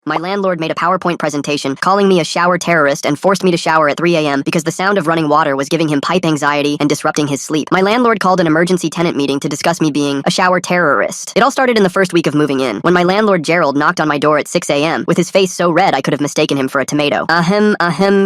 My landlord made a PowerPoint presentation calling me a shower terrorist and forced me to shower at 3 a.m. because the sound of running water was giving him pipe anxiety and disrupting his sleep. My landlord called an emergency tenant meeting to discuss me being a shower terrorist. It all started in the first week of moving in, when my landlord Gerald knocked on my door at 6 a.m. with his face so red I could have mistaken him for a tomato.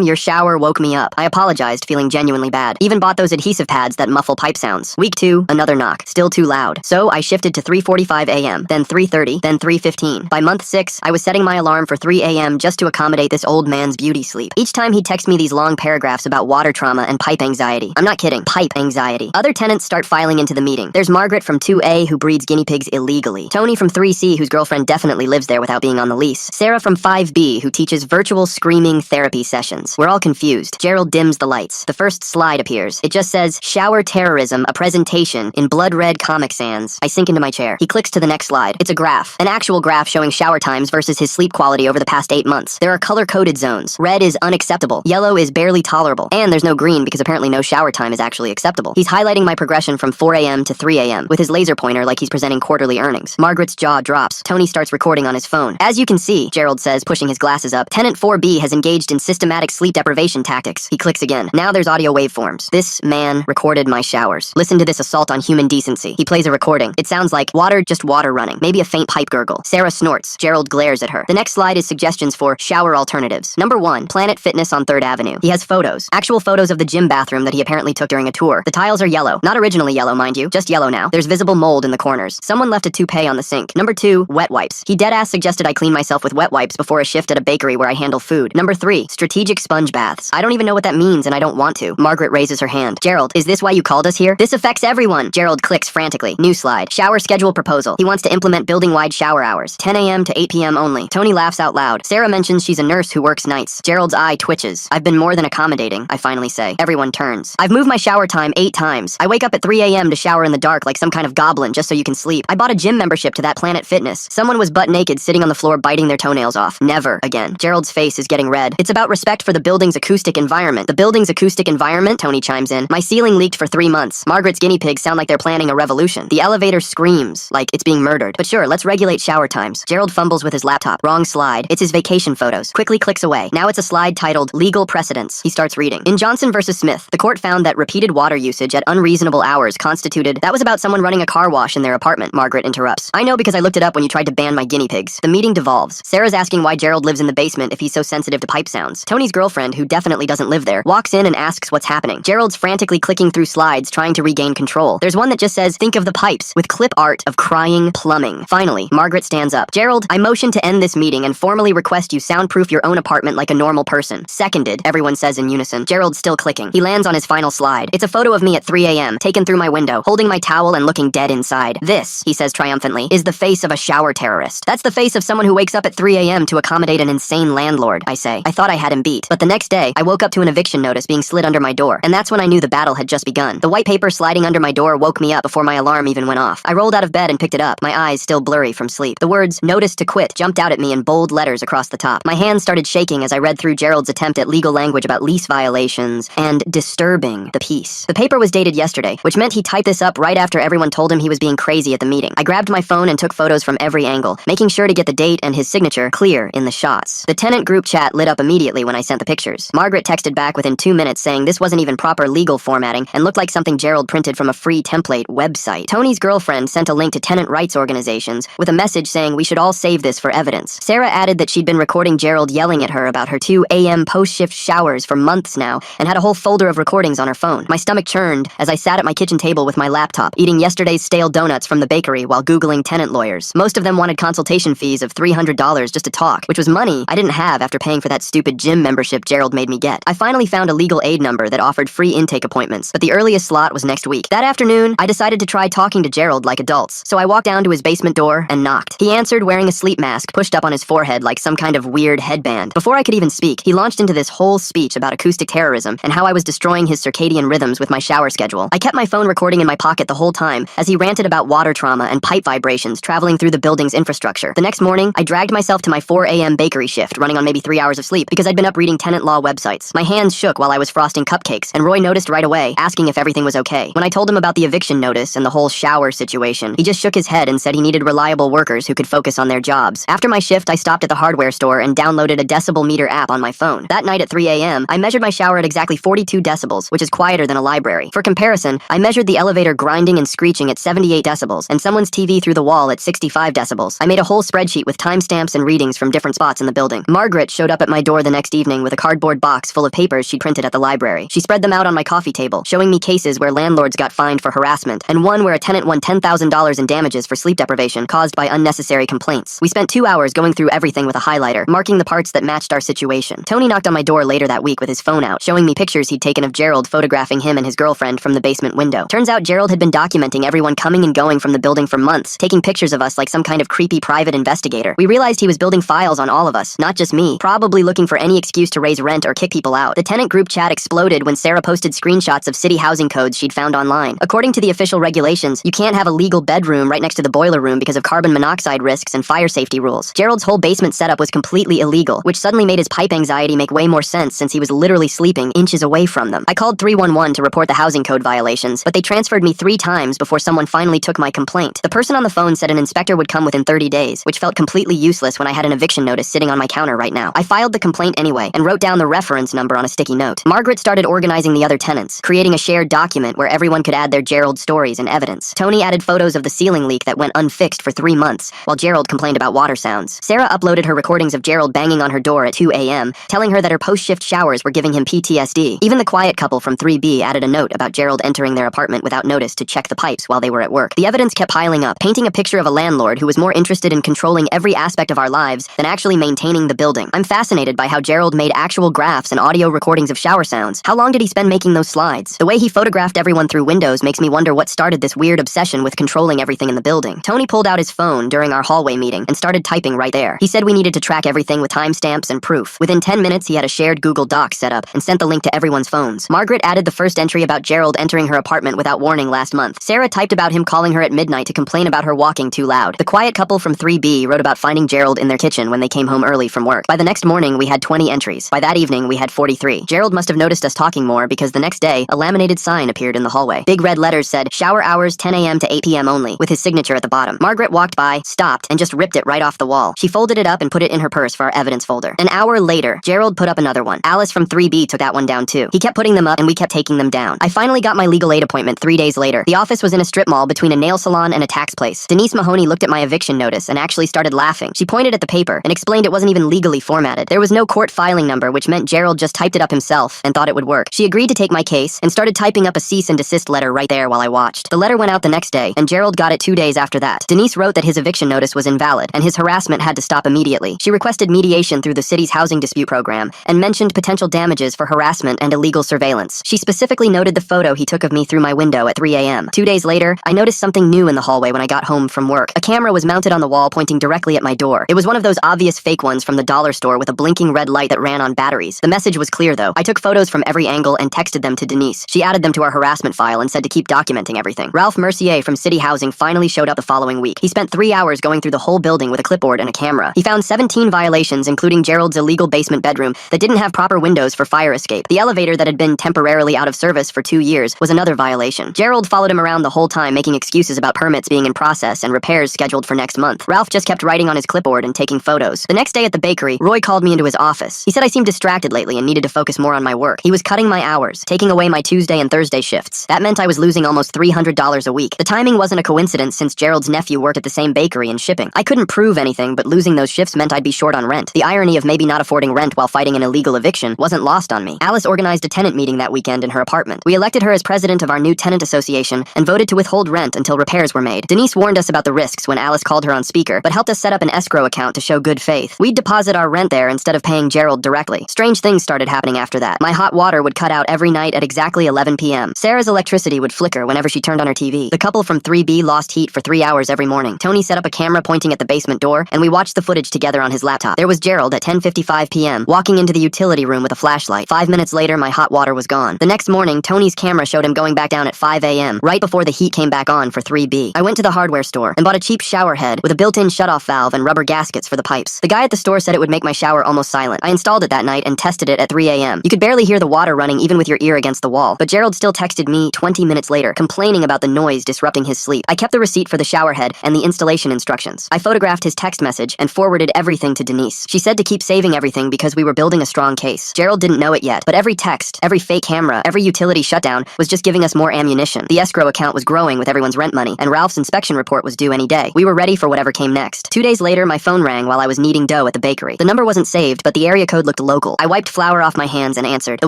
Your shower woke me up. I apologized, feeling genuinely bad. Even bought those adhesive pads that muffle pipe sounds. Week 2, another knock. Still too loud. So I shifted to 3:45 a.m., then 3:30, then 3:15. By month 6, I was setting my alarm for 3 a.m. just to accommodate this old man's beauty sleep. Each time he'd text me these long paragraphs about water trauma and pipe anxiety. I'm not kidding. Pipe anxiety. Other tenants start filing into the meeting. There's Margaret from 2A who breeds guinea pigs illegally. Tony from 3C whose girlfriend definitely lives there without being on the lease. Sarah from 5B who teaches virtual screaming therapy sessions. We're all confused. Gerald dims the lights. The first slide appears. It just says, Shower Terrorism, a presentation in blood red Comic Sans. I sink into my chair. He clicks to the next slide. It's a graph. An actual graph showing shower times versus his sleep quality over the past 8 months. There are color-coded zones. Red is unacceptable. Yellow is barely tolerable. And there's no green because apparently no shower time is actually acceptable. He's highlighting my progression from 4 a.m. to 3 a.m. with his laser pointer like he's presenting quarterly earnings. Margaret's jaw drops. Tony starts recording on his phone. As you can see, Gerald says, pushing his glasses up, Tenant 4B has engaged in systematic sleep deprivation tactics. He clicks again. Now there's audio waveforms. This man recorded my showers. Listen to this assault on human decency. He plays a recording. It sounds like water, just water running. Maybe a faint pipe gurgle. Sarah snorts. Gerald glares at her. The next slide is suggestions for shower alternatives. Number 1, Planet Fitness on 3rd Avenue. He has photos. Actual photos of the gym bathroom that he apparently took during a tour. The tiles are yellow. Not originally yellow, mind you. Just yellow now. There's visible mold in the corners. Someone left a toupee on the sink. Number 2, wet wipes. He deadass suggested I clean myself with wet wipes before a shift at a bakery where I handle food. Number 3, strategic sponge baths. I don't even know what that means and I don't want to. Margaret raises her hand. Gerald, is this why you called us here? This affects everyone. Gerald clicks frantically. New slide. Shower schedule proposal. He wants to implement building-wide shower hours. 10 a.m. to 8 p.m. only. Tony laughs out loud. Sarah mentions she's a nurse who works nights. Gerald's eye twitches. I've been more than accommodating, I finally say. Everyone turns. I've moved my shower time 8 times. I wake up at 3 a.m. to shower in the dark like some kind of goblin just so you can sleep. I bought a gym membership to that Planet Fitness. Someone was butt naked sitting on the floor biting their toenails off. Never again. Gerald's face is getting red. It's about respect for the building's acoustic environment. The building's acoustic environment? Tony chimes in. My ceiling leaked for 3 months. Margaret's guinea pigs sound like they're planning a revolution. The elevator screams like it's being murdered. But sure, let's regulate shower times. Gerald fumbles with his laptop. Wrong slide. It's his vacation photos. Quickly clicks away. Now it's a slide titled Legal Precedents. He starts reading. In Johnson versus Smith, the court found that repeated water usage at unreasonable hours constituted. That was about someone running a car wash in their apartment, Margaret interrupts. I know because I looked it up when you tried to ban my guinea pigs. The meeting devolves. Sarah's asking why Gerald lives in the basement if he's so sensitive to pipe sounds. Tony's girlfriend, who definitely doesn't live there, walks in and asks what's happening. Gerald's frantically clicking through slides trying to regain control. There's one that just says, think of the pipes, with clip art of crying plumbing. Finally, Margaret stands up. Gerald, I motion to end this meeting and formally request you soundproof your own apartment like a normal person. Seconded, everyone says in unison. Gerald's still clicking. He lands on his final slide. It's a photo of me at 3 a.m., taken through my window, holding my towel and looking dead inside. This, he says triumphantly, is the face of a shower terrorist. That's the face of someone who wakes up at 3 a.m. to accommodate an insane landlord, I say. I thought I had him beat. But the next day, I woke up to an eviction notice being slid under my door, and that's when I knew the battle had just begun. The white paper sliding under my door woke me up before my alarm even went off. I rolled out of bed and picked it up, my eyes still blurry from sleep. The words, notice to quit, jumped out at me in bold letters across the top. My hands started shaking as I read through Gerald's attempt at legal language about lease violations and disturbing the peace. The paper was dated yesterday, which meant he typed this up right after everyone told him he was being crazy at the meeting. I grabbed my phone and took photos from every angle, making sure to get the date and his signature clear in the shots. The tenant group chat lit up immediately when I sent the pictures. Margaret texted back within 2 minutes saying this wasn't even proper legal formatting and looked like something Gerald printed from a free template website. Tony's girlfriend sent a link to tenant rights organizations with a message saying we should all save this for evidence. Sarah added that she'd been recording Gerald yelling at her about her 2 a.m. post-shift showers for months now and had a whole folder of recordings on her phone. My stomach churned as I sat at my kitchen table with my laptop, eating yesterday's stale donuts from the bakery while Googling tenant lawyers. Most of them wanted consultation fees of $300 just to talk, which was money I didn't have after paying for that stupid gym membership Gerald made me get. I finally found a legal aid number that offered free intake appointments, but the earliest slot was next week. That afternoon, I decided to try talking to Gerald like adults, so I walked down to his basement door and knocked. He answered wearing a sleep mask pushed up on his forehead like some kind of weird headband. Before I could even speak, he launched into this whole speech about acoustic terrorism and how I was destroying his circadian rhythms with my shower schedule. I kept my phone recording in my pocket the whole time as he ranted about water trauma and pipe vibrations traveling through the building's infrastructure. The next morning, I dragged myself to my 4 a.m. bakery shift, running on maybe 3 hours of sleep because I'd been up reading tenant law websites. My hands shook while I was frosting cupcakes, and Roy noticed right away, asking if everything was okay. When I told him about the eviction notice and the whole shower situation, he just shook his head and said he needed reliable workers who could focus on their jobs. After my shift, I I stopped at the hardware store and downloaded a decibel meter app on my phone. That night at 3 a.m., I measured my shower at exactly 42 decibels, which is quieter than a library. For comparison, I measured the elevator grinding and screeching at 78 decibels, and someone's TV through the wall at 65 decibels. I made a whole spreadsheet with timestamps and readings from different spots in the building. Margaret showed up at my door the next evening with a cardboard box full of papers she'd printed at the library. She spread them out on my coffee table, showing me cases where landlords got fined for harassment, and one where a tenant won $10,000 in damages for sleep deprivation caused by unnecessary complaints. We spent 2 hours going through everything with a highlighter, marking the parts that matched our situation. Tony knocked on my door later that week with his phone out, showing me pictures he'd taken of Gerald photographing him and his girlfriend from the basement window. Turns out Gerald had been documenting everyone coming and going from the building for months, taking pictures of us like some kind of creepy private investigator. We realized he was building files on all of us, not just me, probably looking for any excuse to raise rent or kick people out. The tenant group chat exploded when Sarah posted screenshots of city housing codes she'd found online. According to the official regulations, you can't have a legal bedroom right next to the boiler room because of carbon monoxide risks and fire safety rules. Gerald's whole basement setup was completely illegal, which suddenly made his pipe anxiety make way more sense since he was literally sleeping inches away from them. I called 311 to report the housing code violations, but they transferred me 3 times before someone finally took my complaint. The person on the phone said an inspector would come within 30 days, which felt completely useless when I had an eviction notice sitting on my counter right now. I filed the complaint anyway and wrote down the reference number on a sticky note. Margaret started organizing the other tenants, creating a shared document where everyone could add their Gerald stories and evidence. Tony added photos of the ceiling leak that went unfixed for 3 months, while Gerald complained about water sounds. Sarah uploaded her recordings of Gerald banging on her door at 2 a.m., telling her that her post-shift showers were giving him PTSD. Even the quiet couple from 3B added a note about Gerald entering their apartment without notice to check the pipes while they were at work. The evidence kept piling up, painting a picture of a landlord who was more interested in controlling every aspect of our lives than actually maintaining the building. I'm fascinated by how Gerald made actual graphs and audio recordings of shower sounds. How long did he spend making those slides? The way he photographed everyone through windows makes me wonder what started this weird obsession with controlling everything in the building. Tony pulled out his phone during our hallway meeting and started typing right there. He said we needed to track everything with timestamps and proof. Within 10 minutes, he had a shared Google Docs set up and sent the link to everyone's phones. Margaret added the first entry about Gerald entering her apartment without warning last month. Sarah typed about him calling her at midnight to complain about her walking too loud. The quiet couple from 3B wrote about finding Gerald in their kitchen when they came home early from work. By the next morning, we had 20 entries. By that evening, we had 43. Gerald must have noticed us talking more because the next day, a laminated sign appeared in the hallway. Big red letters said, "Shower hours 10 a.m. to 8 p.m. only," with his signature at the bottom. Margaret walked by, stopped, and just ripped it right off the wall. She folded it up and put it in her purse for our evidence folder. An hour later, Gerald put up another one. Alice from 3B took that one down too. He kept putting them up and we kept taking them down. I finally got my legal aid appointment 3 days later. The office was in a strip mall between a nail salon and a tax place. Denise Mahoney looked at my eviction notice and actually started laughing. She pointed at the paper and explained it wasn't even legally formatted. There was no court filing number, which meant Gerald just typed it up himself and thought it would work. She agreed to take my case and started typing up a cease and desist letter right there while I watched. The letter went out the next day, and Gerald got it 2 days after that. Denise wrote that his eviction notice was invalid and his harassment had to stop immediately. She requested mediation through the city's housing dispute program and mentioned potential damages for harassment and illegal surveillance. She specifically noted the photo he took of me through my window at 3 a.m. 2 days later, I noticed something new in the hallway when I got home from work. A camera was mounted on the wall pointing directly at my door. It was one of those obvious fake ones from the dollar store with a blinking red light that ran on batteries. The message was clear though. I took photos from every angle and texted them to Denise. She added them to our harassment file and said to keep documenting everything. Ralph Mercier from City Housing finally showed up the following week. He spent 3 hours going through the whole building with a clipboard and a camera. He found 17 violations, including Gerald's illegal basement bedroom that didn't have proper windows for fire escape. The elevator that had been temporarily out of service for 2 years was another violation. Gerald followed him around the whole time, making excuses about permits being in process and repairs scheduled for next month. Ralph just kept writing on his clipboard and taking photos. The next day at the bakery, Roy called me into his office. He said I seemed distracted lately and needed to focus more on my work. He was cutting my hours, taking away my Tuesday and Thursday shifts. That meant I was losing almost $300 a week. The timing wasn't a coincidence since Gerald's nephew worked at the same bakery in shipping. I couldn't prove anything, but losing those shifts meant I'd be short on rent. The irony of maybe not affording rent while fighting an illegal eviction wasn't lost on me. Alice organized a tenant meeting that weekend in her apartment. We elected her as president of our new tenant association and voted to withhold rent until repairs were made. Denise warned us about the risks when Alice called her on speaker, but helped us set up an escrow account to show good faith. We'd deposit our rent there instead of paying Gerald directly. Strange things started happening after that. My hot water would cut out every night at exactly 11 p.m. Sarah's electricity would flicker whenever she turned on her TV. The couple from 3B lost heat for 3 hours every morning. Tony set up a camera pointing at the basement door, and we watched the footage together on his laptop. There was Gerald at 10:55 p.m. walking into the utility room with a flashlight. 5 minutes later, my hot water was gone. The next morning, Tony's camera showed him going back down at 5 a.m., right before the heat came back on for 3B. I went to the hardware store and bought a cheap shower head with a built-in shutoff valve and rubber gaskets for the pipes. The guy at the store said it would make my shower almost silent. I installed it that night and tested it at 3 a.m. You could barely hear the water running even with your ear against the wall, but Gerald still texted me 20 minutes later, complaining about the noise disrupting his sleep. I kept the receipt for the shower head and the installation instructions. I photographed his text message message and forwarded everything to Denise. She said to keep saving everything because we were building a strong case. Gerald didn't know it yet, but every text, every fake camera, every utility shutdown was just giving us more ammunition. The escrow account was growing with everyone's rent money, and Ralph's inspection report was due any day. We were ready for whatever came next. 2 days later, my phone rang while I was kneading dough at the bakery. The number wasn't saved, but the area code looked local. I wiped flour off my hands and answered. The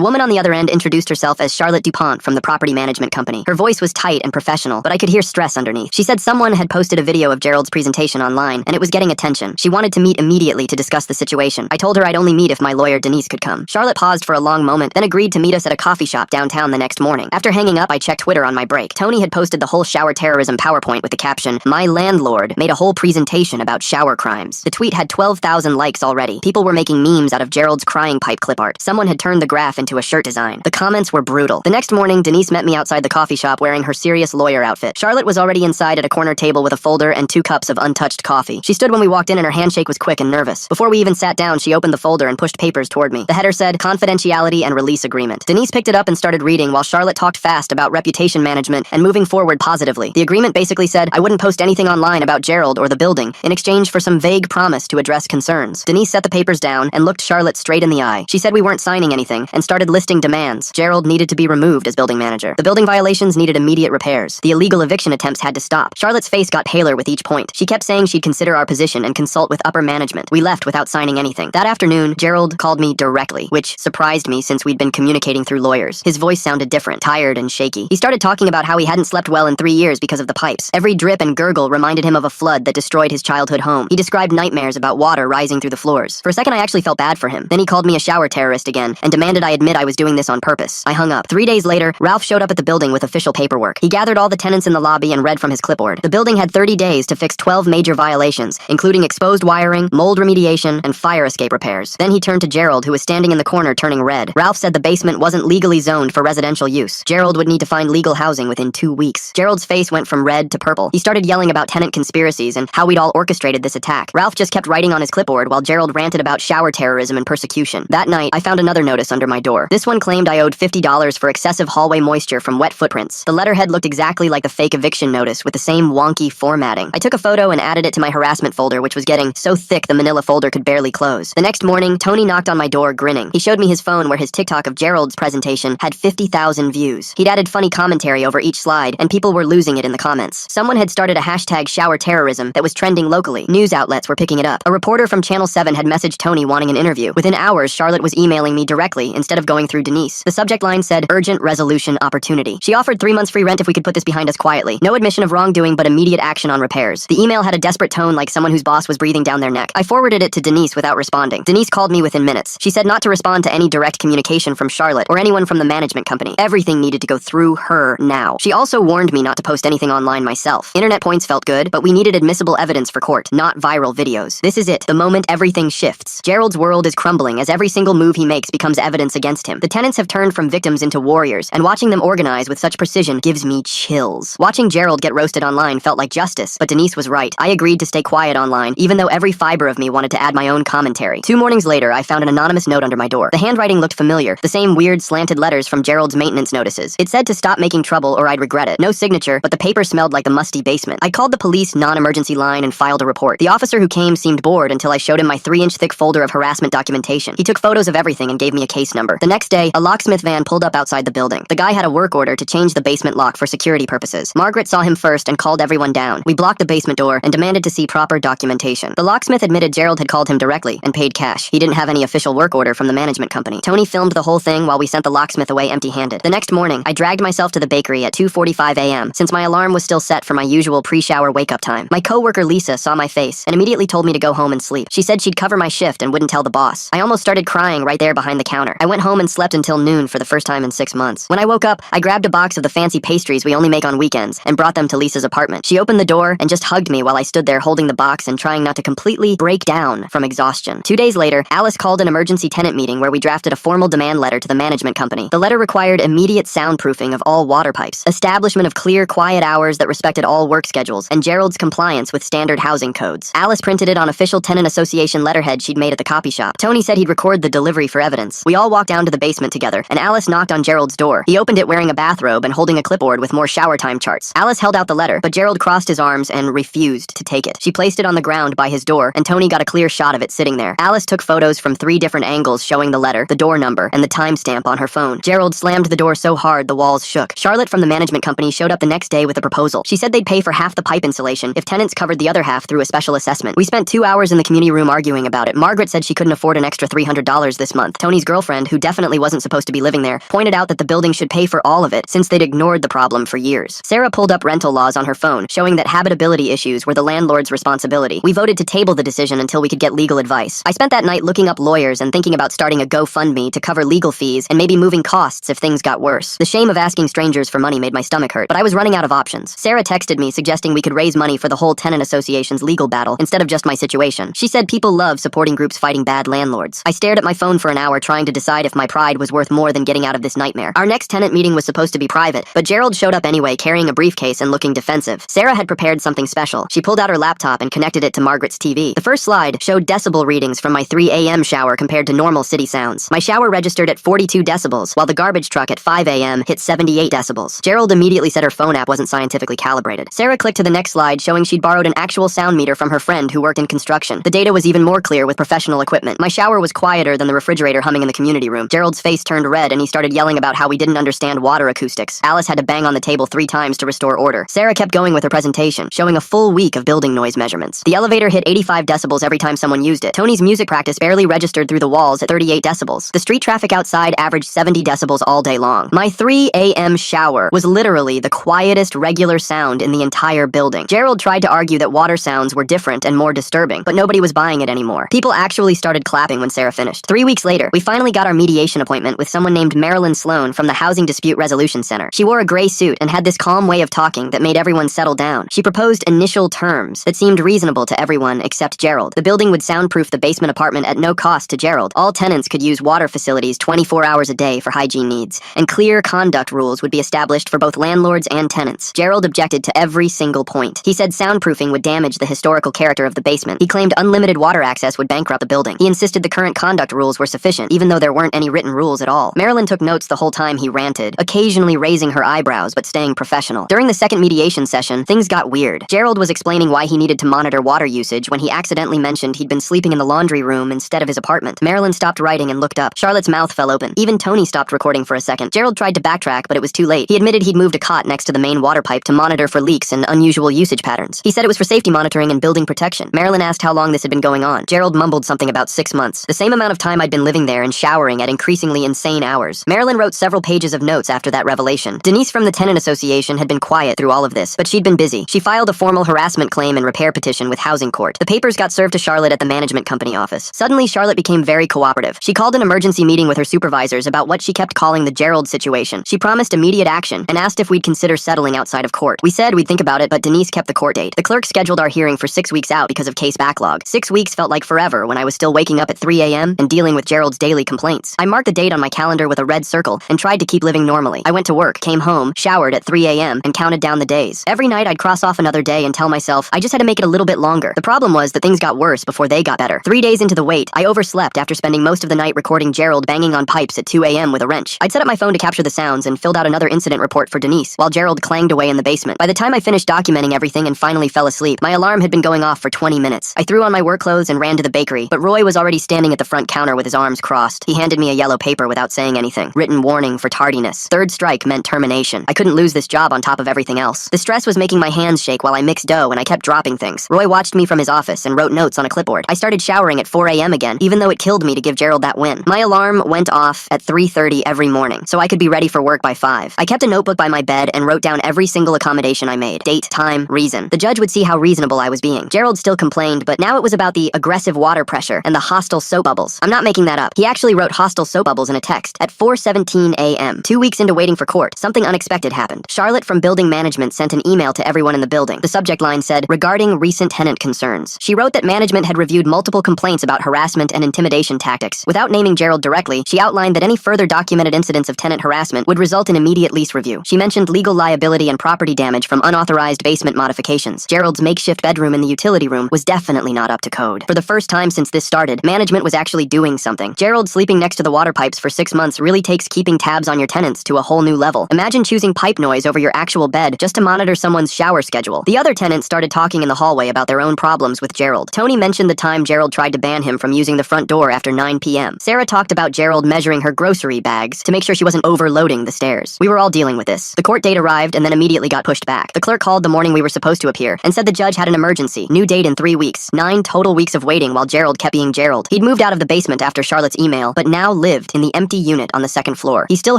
woman on the other end introduced herself as Charlotte DuPont from the property management company. Her voice was tight and professional, but I could hear stress underneath. She said someone had posted a video of Gerald's presentation online, and it was getting attention. She wanted to meet immediately to discuss the situation. I told her I'd only meet if my lawyer Denise could come. Charlotte paused for a long moment, then agreed to meet us at a coffee shop downtown the next morning. After hanging up, I checked Twitter on my break. Tony had posted the whole shower terrorism PowerPoint with the caption, "My landlord made a whole presentation about shower crimes." The tweet had 12,000 likes already. People were making memes out of Gerald's crying pipe clip art. Someone had turned the graph into a shirt design. The comments were brutal. The next morning, Denise met me outside the coffee shop wearing her serious lawyer outfit. Charlotte was already inside at a corner table with a folder and 2 cups of untouched coffee. She stood when we walked in and her handshake was quick and nervous. Before we even sat down, she opened the folder and pushed papers toward me. The header said, "Confidentiality and Release Agreement." Denise picked it up and started reading while Charlotte talked fast about reputation management and moving forward positively. The agreement basically said I wouldn't post anything online about Gerald or the building in exchange for some vague promise to address concerns. Denise set the papers down and looked Charlotte straight in the eye. She said we weren't signing anything and started listing demands. Gerald needed to be removed as building manager. The building violations needed immediate repairs. The illegal eviction attempts had to stop. Charlotte's face got paler with each point. She kept saying she'd consider our position and consult with upper management. We left without signing anything. That afternoon, Gerald called me directly, which surprised me since we'd been communicating through lawyers. His voice sounded different, tired and shaky. He started talking about how he hadn't slept well in 3 years because of the pipes. Every drip and gurgle reminded him of a flood that destroyed his childhood home. He described nightmares about water rising through the floors. For a second, I actually felt bad for him. Then he called me a shower terrorist again and demanded I admit I was doing this on purpose. I hung up. 3 days later, Ralph showed up at the building with official paperwork. He gathered all the tenants in the lobby and read from his clipboard. The building had 30 days to fix 12 major violations, including exposed wiring, mold remediation, and fire escape repairs. Then he turned to Gerald, who was standing in the corner turning red. Ralph said the basement wasn't legally zoned for residential use. Gerald would need to find legal housing within 2 weeks. Gerald's face went from red to purple. He started yelling about tenant conspiracies and how we'd all orchestrated this attack. Ralph just kept writing on his clipboard while Gerald ranted about shower terrorism and persecution. That night, I found another notice under my door. This one claimed I owed $50 for excessive hallway moisture from wet footprints. The letterhead looked exactly like the fake eviction notice with the same wonky formatting. I took a photo and added it to my harassment folder, which was getting so thick the manila folder could barely close. The next morning, Tony knocked on my door grinning. He showed me his phone where his TikTok of Gerald's presentation had 50,000 views. He'd added funny commentary over each slide, and people were losing it in the comments. Someone had started a hashtag shower terrorism that was trending locally. News outlets were picking it up. A reporter from Channel 7 had messaged Tony wanting an interview. Within hours, Charlotte was emailing me directly instead of going through Denise. The subject line said, "Urgent resolution opportunity." She offered 3 months free rent if we could put this behind us quietly. No admission of wrongdoing, but immediate action on repairs. The email had a desperate tone like someone whose boss was breathing down their neck. I forwarded it to Denise without responding. Denise called me within minutes. She said not to respond to any direct communication from Charlotte or anyone from the management company. Everything needed to go through her now. She also warned me not to post anything online myself. Internet points felt good, but we needed admissible evidence for court, not viral videos. This is it, the moment everything shifts. Gerald's world is crumbling as every single move he makes becomes evidence against him. The tenants have turned from victims into warriors, and watching them organize with such precision gives me chills. Watching Gerald get roasted online felt like justice, but Denise was right. I agreed to stay quiet online, even though every fiber of me wanted to add my own commentary. 2 mornings later, I found an anonymous note under my door. The handwriting looked familiar, the same weird slanted letters from Gerald's maintenance notices. It said to stop making trouble or I'd regret it. No signature, but the paper smelled like the musty basement. I called the police non-emergency line and filed a report. The officer who came seemed bored until I showed him my 3-inch thick folder of harassment documentation. He took photos of everything and gave me a case number. The next day, a locksmith van pulled up outside the building. The guy had a work order to change the basement lock for security purposes. Margaret saw him first and called everyone down. We blocked the basement door and demanded to see proper documentation. The locksmith admitted Gerald had called him directly and paid cash. He didn't have any official work order from the management company. Tony filmed the whole thing while we sent the locksmith away empty-handed. The next morning, I dragged myself to the bakery at 2:45 a.m. since my alarm was still set for my usual pre-shower wake-up time. My coworker Lisa saw my face and immediately told me to go home and sleep. She said she'd cover my shift and wouldn't tell the boss. I almost started crying right there behind the counter. I went home and slept until noon for the first time in 6 months. When I woke up, I grabbed a box of the fancy pastries we only make on weekends and brought them to Lisa's apartment. She opened the door and just hugged me while I stood there holding the box and trying not to completely break down from exhaustion. 2 days later, Alice called an emergency tenant meeting where we drafted a formal demand letter to the management company. The letter required immediate soundproofing of all water pipes, establishment of clear, quiet hours that respected all work schedules, and Gerald's compliance with standard housing codes. Alice printed it on official tenant association letterhead she'd made at the copy shop. Tony said he'd record the delivery for evidence. We all walked down to the basement together, and Alice knocked on Gerald's door. He opened it wearing a bathrobe and holding a clipboard with more shower time charts. Alice held out the letter, but Gerald crossed his arms and refused to take it. She placed it on the ground banged by his door, and Tony got a clear shot of it sitting there. Alice took photos from 3 different angles showing the letter, the door number, and the timestamp on her phone. Gerald slammed the door so hard the walls shook. Charlotte from the management company showed up the next day with a proposal. She said they'd pay for half the pipe insulation if tenants covered the other half through a special assessment. We spent 2 hours in the community room arguing about it. Margaret said she couldn't afford an extra $300 this month. Tony's girlfriend, who definitely wasn't supposed to be living there, pointed out that the building should pay for all of it since they'd ignored the problem for years. Sarah pulled up rental laws on her phone, showing that habitability issues were the landlord's responsibility. We voted to table the decision until we could get legal advice. I spent that night looking up lawyers and thinking about starting a GoFundMe to cover legal fees and maybe moving costs if things got worse. The shame of asking strangers for money made my stomach hurt, but I was running out of options. Sarah texted me suggesting we could raise money for the whole tenant association's legal battle instead of just my situation. She said people love supporting groups fighting bad landlords. I stared at my phone for an hour trying to decide if my pride was worth more than getting out of this nightmare. Our next tenant meeting was supposed to be private, but Gerald showed up anyway carrying a briefcase and looking defensive. Sarah had prepared something special. She pulled out her laptop and connected it to Margaret's TV. The first slide showed decibel readings from my 3 a.m. shower compared to normal city sounds. My shower registered at 42 decibels, while the garbage truck at 5 a.m. hit 78 decibels. Gerald immediately said her phone app wasn't scientifically calibrated. Sarah clicked to the next slide showing she'd borrowed an actual sound meter from her friend who worked in construction. The data was even more clear with professional equipment. My shower was quieter than the refrigerator humming in the community room. Gerald's face turned red and he started yelling about how we didn't understand water acoustics. Alice had to bang on the table 3 times to restore order. Sarah kept going with her presentation, showing a full week of building noise measurements. The elevator hit 85 decibels every time someone used it. Tony's music practice barely registered through the walls at 38 decibels. The street traffic outside averaged 70 decibels all day long. My 3 a.m. shower was literally the quietest regular sound in the entire building. Gerald tried to argue that water sounds were different and more disturbing, but nobody was buying it anymore. People actually started clapping when Sarah finished. 3 weeks later, we finally got our mediation appointment with someone named Marilyn Sloan from the Housing Dispute Resolution Center. She wore a gray suit and had this calm way of talking that made everyone settle down. She proposed initial terms that seemed reasonable to everyone except Gerald. The building would soundproof the basement apartment at no cost to Gerald. All tenants could use water facilities 24 hours a day for hygiene needs, and clear conduct rules would be established for both landlords and tenants. Gerald objected to every single point. He said soundproofing would damage the historical character of the basement. He claimed unlimited water access would bankrupt the building. He insisted the current conduct rules were sufficient, even though there weren't any written rules at all. Marilyn took notes the whole time he ranted, occasionally raising her eyebrows but staying professional. During the second mediation session, things got weird. Gerald was explaining why he needed to monitor water usage when he accidentally mentioned he'd been sleeping in the laundry room instead of his apartment. Marilyn stopped writing and looked up. Charlotte's mouth fell open. Even Tony stopped recording for a second. Gerald tried to backtrack, but it was too late. He admitted he'd moved a cot next to the main water pipe to monitor for leaks and unusual usage patterns. He said it was for safety monitoring and building protection. Marilyn asked how long this had been going on. Gerald mumbled something about 6 months. The same amount of time I'd been living there and showering at increasingly insane hours. Marilyn wrote several pages of notes after that revelation. Denise from the tenant association had been quiet through all of this, but she'd been busy. She filed a formal harassment claim and repair petition with Housing Court. The papers got served to Charlotte at the management company office. Suddenly, Charlotte became very cooperative. She called an emergency meeting with her supervisors about what she kept calling the Gerald situation. She promised immediate action and asked if we'd consider settling outside of court. We said we'd think about it, but Denise kept the court date. The clerk scheduled our hearing for 6 weeks out because of case backlog. 6 weeks felt like forever when I was still waking up at 3 a.m. and dealing with Gerald's daily complaints. I marked the date on my calendar with a red circle and tried to keep living normally. I went to work, came home, showered at 3 a.m. and counted down the days. Every night I'd cross off another day and tell myself I just had to make it a little bit longer. The problem was that things got worse before they got better. 3 days into the wait, I overslept after spending most of the night recording Gerald banging on pipes at 2 a.m. with a wrench. I'd set up my phone to capture the sounds and filled out another incident report for Denise, while Gerald clanged away in the basement. By the time I finished documenting everything and finally fell asleep, my alarm had been going off for 20 minutes. I threw on my work clothes and ran to the bakery, but Roy was already standing at the front counter with his arms crossed. He handed me a yellow paper without saying anything. Written warning for tardiness. Third strike meant termination. I couldn't lose this job on top of everything else. The stress was making my hands shake while I mixed dough and I kept dropping things. Roy watched me from his office and wrote notes on a clipboard. I started showering at 4 a.m. again, even though it killed me to give Gerald that win. My alarm went off at 3:30 every morning, so I could be ready for work by 5. I kept a notebook by my bed and wrote down every single accommodation I made. Date, time, reason. The judge would see how reasonable I was being. Gerald still complained, but now it was about the aggressive water pressure and the hostile soap bubbles. I'm not making that up. He actually wrote hostile soap bubbles in a text. At 4:17 a.m., 2 weeks into waiting for court, something unexpected happened. Charlotte from building management sent an email to everyone in the building. The subject line said, regarding recent tenant concerns. She wrote that management had reviewed multiple complaints about harassment and intimidation tactics. Without naming Gerald directly, she outlined that any further documented incidents of tenant harassment would result in immediate lease review. She mentioned legal liability and property damage from unauthorized basement modifications. Gerald's makeshift bedroom in the utility room was definitely not up to code. For the first time since this started, management was actually doing something. Gerald sleeping next to the water pipes for 6 months really takes keeping tabs on your tenants to a whole new level. Imagine choosing pipe noise over your actual bed just to monitor someone's shower schedule. The other tenants started talking in the hallway about their own problems with Gerald. Tony mentioned the time Gerald tried to ban him from using the front door after 9 p.m. Sarah talked about Gerald measuring her grocery bags to make sure she wasn't overloading the stairs. We were all dealing with this. The court date arrived and then immediately got pushed back. The clerk called the morning we were supposed to appear and said the judge had an emergency. New date in 3 weeks. 9 total weeks of waiting while Gerald kept being Gerald. He'd moved out of the basement after Charlotte's email, but now lived in the empty unit on the second floor. He still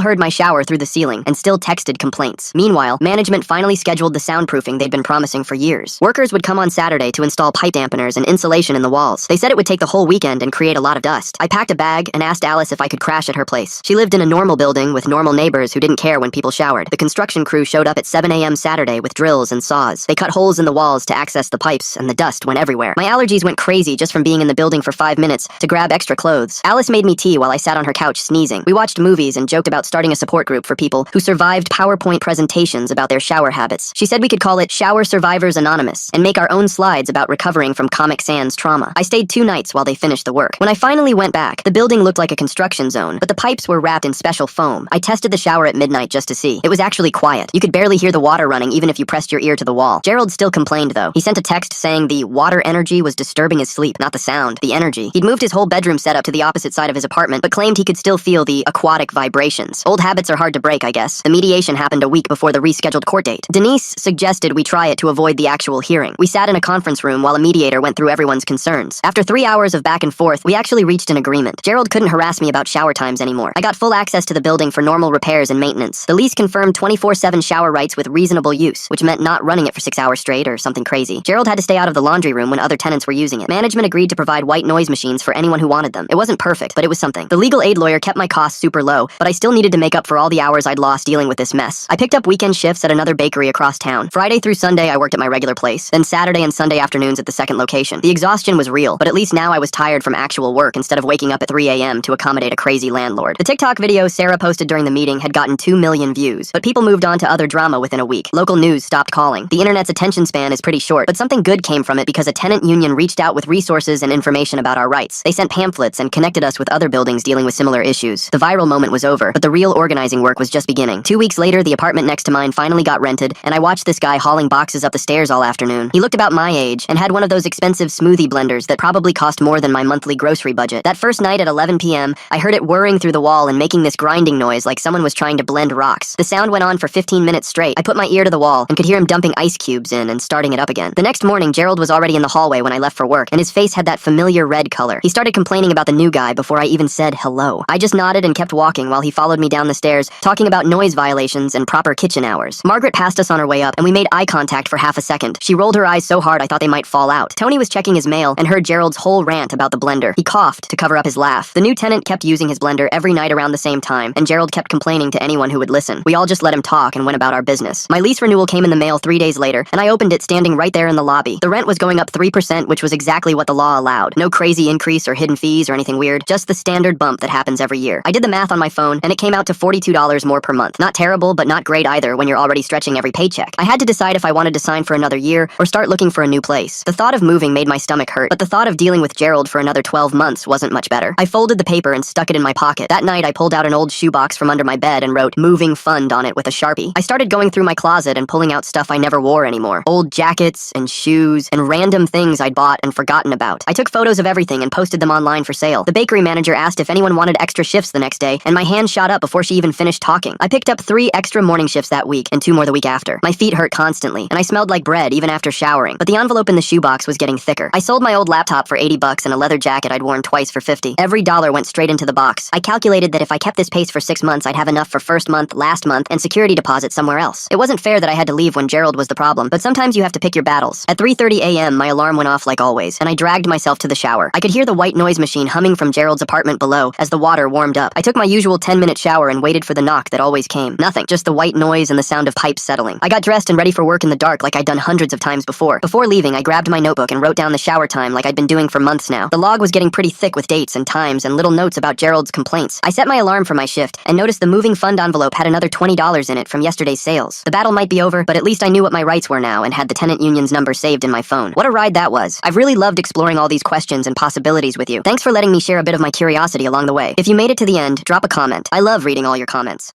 heard my shower through the ceiling and still texted complaints. Meanwhile, management finally scheduled the soundproofing they'd been promising for years. Workers would come on Saturday to install pipe dampeners and insulation in the walls. They said it would take the whole weekend and create a lot of dust. I packed a bag and asked Alice if I could crash at her place. She lived in a normal building with normal neighbors who didn't care when people showered. The construction crew showed up at 7 a.m. Saturday with drills and saws. They cut holes in the walls to access the pipes, and the dust went everywhere. My allergies went crazy just from being in the building for 5 minutes to grab extra clothes. Alice made me tea while I sat on her couch sneezing. We watched movies and joked about starting a support group for people who survived PowerPoint presentations about their shower habits. She said we could call it Shower Survivors Anonymous and make our own slides about recovering from Comic Sans trauma. I stayed 2 nights while they finished the work. When I finally went back, the building looked like a construction zone, but the pipes were wrapped in special foam. I tested the shower at midnight just to see. It was actually quiet. You could barely hear the water running even if you pressed your ear to the wall. Gerald still complained though. He sent a text saying the water energy was disturbing his sleep, not the sound, the energy. He'd moved his whole bedroom setup to the opposite side of his apartment, but claimed he could still feel the aquatic vibrations. Old habits are hard to break, I guess. The mediation happened a week before the rescheduled court date. Denise suggested we try it to avoid the actual hearing. We sat in a conference room while a mediator went through everyone's concerns. After 3 hours of back and forth, we actually reached an agreement. Gerald couldn't harass me about shower times anymore. I got full access to the building for normal repairs and maintenance. The lease confirmed 24/7 shower rights with reasonable use, which meant not running it for 6 hours straight or something crazy. Gerald had to stay out of the laundry room when other tenants were using it. Management agreed to provide white noise machines for anyone who wanted them. It wasn't perfect, but it was something. The legal aid lawyer kept my costs super low, but I still needed to make up for all the hours I'd lost dealing with this mess. I picked up weekend shifts at another bakery across town. Friday through Sunday I worked at my regular place, then Saturday and Sunday afternoons at the second location. The exhaustion was real, but at least now I was tired from actual work instead of waking up at 3 a.m. to accommodate a crazy landlord. The TikTok video Sarah posted during the meeting had gotten 2 million views, but people moved on to other drama within a week. Local news stopped calling. The internet's attention span is pretty short, but something good came from it because a tenant union reached out with resources and information about our rights. They sent pamphlets and connected us with other buildings dealing with similar issues. The viral moment was over, but the real organizing work was just beginning. 2 weeks later, the apartment next to mine finally got rented, and I watched this guy hauling boxes up the stairs all afternoon. He looked about my age and had one of those expensive smoothie blenders that probably cost more than my monthly grocery budget. That first night at 11 p.m., I heard it whirring through the wall and making this grinding noise like someone was trying to blend rocks. The sound went on for 15 minutes straight. I put my ear to the wall and could hear him dumping ice cubes in and starting it up again. The next morning, Gerald was already in the hallway when I left for work, and his face had that familiar red color. He started complaining about the new guy before I even said hello. I just nodded and kept walking while he followed me down the stairs, talking about noise violations and proper kitchen hours. Margaret passed us on her way up, and we made eye contact for half a second. She rolled her eyes so hard I thought they might fall out. Tony was checking his mail and heard Gerald's whole rant about the blender. He coughed to cover up his laugh. The new tenant kept using his blender every night around the same time, and Gerald kept complaining to anyone who would listen. We all just let him talk and went about our business. My lease renewal came in the mail 3 days later, and I opened it standing right there in the lobby. The rent was going up 3%, which was exactly what the law allowed. No crazy increase or hidden fees or anything weird, just the standard bump that happens every year. I did the math on my phone, and it came out to $42 more per month. Not terrible, but not great either when you're already stretching every paycheck. I had to decide if I wanted to sign for another year or start looking for a new place. The thought of moving made my stomach hurt, but the thought of dealing with Gerald for another 12 months wasn't much better. I folded the paper and stuck it in my pocket. That night, I pulled out an old shoebox from under my bed and wrote "Moving Fund" on it with a Sharpie. I started going through my closet and pulling out stuff I never wore anymore. Old jackets and shoes and random things I'd bought and forgotten about. I took photos of everything and posted them online for sale. The bakery manager asked if anyone wanted extra shifts the next day, and my hand shot up before she even finished talking. I picked up 3 extra morning shifts that week and 2 more the week after. My feet hurt constantly, and I smelled like bread even after showering, but the envelope in the shoebox was getting thicker. I sold my old laptop for $80 and a leather jacket I'd worn twice for $50. Every dollar went straight into the box. I calculated that if I kept this pace for 6 months, I'd have enough for first month, last month, and security deposit somewhere else. It wasn't fair that I had to leave when Gerald was the problem, but sometimes you have to pick your battles. At 3:30 a.m., my alarm went off like always, and I dragged myself to the shower. I could hear the white noise machine humming from Gerald's apartment below as the water warmed up. I took my usual 10-minute shower and waited for the knock that always came. Nothing, just the white noise and the sound of pipes settling. I got dressed and ready for work in the dark like I'd done hundreds of times before. Before leaving, I grabbed my notebook and wrote down the shower time like I'd been doing for months now. The log was getting pretty thick with dates and times and little notes about Gerald's complaints. I set my alarm for my shift and noticed the moving fund envelope had another $20 in it from yesterday's sales. The battle might be over, but at least I knew what my rights were now and had the tenant union's number saved in my phone. What a ride that was. I've really loved exploring all these questions and possibilities with you. Thanks for letting me share a bit of my curiosity along the way. If you made it to the end, drop a comment. I love reading all your comments.